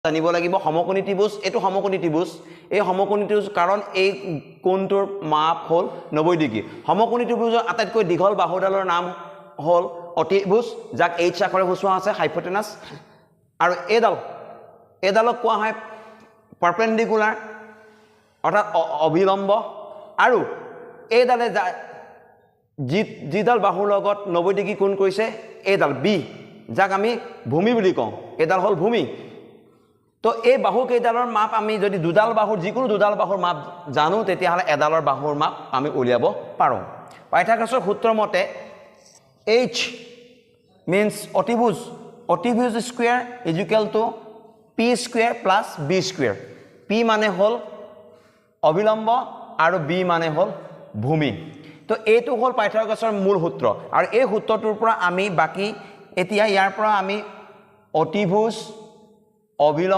জানিব লাগিব সমকোণী ত্ৰিভুজ এটো সমকোণী ত্ৰিভুজ এই সমকোণী ত্ৰিভুজ কাৰণ এই কোণটোৰ মাপ হল 90 ডিগ্ৰী সমকোণী ত্ৰিভুজৰ আটাইতকৈ দীঘল বাহুডালৰ নাম হল অতিভুজ যাক H আখৰে সূচোৱা আছে হাইপোটেনাছ আৰু এডালক কোৱা হয় পাৰপেন্ডিকুলাৰ অৰ্থাৎ অভিলম্ব আৰু এডালে যিডাল বাহুৰ লগত 90 ডিগ্ৰী কোণ কৰিছে এডাল বি যাক আমি ভূমি বুলি কওঁ এডাল হল ভূমি তো এই বাহু কেইডালৰ মাপ আমি যদি দুডাল বাহুৰ যিকোনো দুডাল বাহুৰ মাপ জানো তেতিয়াহলে এডালৰ বাহুৰ মাপ আমি উলিয়াব পাৰো পাইথাগোৰাছৰ সূত্ৰ মতে H means অতিভুজ square is equal to p square plus b square p মানে হল অভিলম্ব আৰু b মানে হল ভূমি তো এইটো হল পাইথাগোৰাছৰ মূল সূত্ৰ আৰু এই সূত্ৰটোৰ পৰা আমি বাকি এতিয়া ইয়াৰ পৰা আমি অতিভুজ অভিলম্ব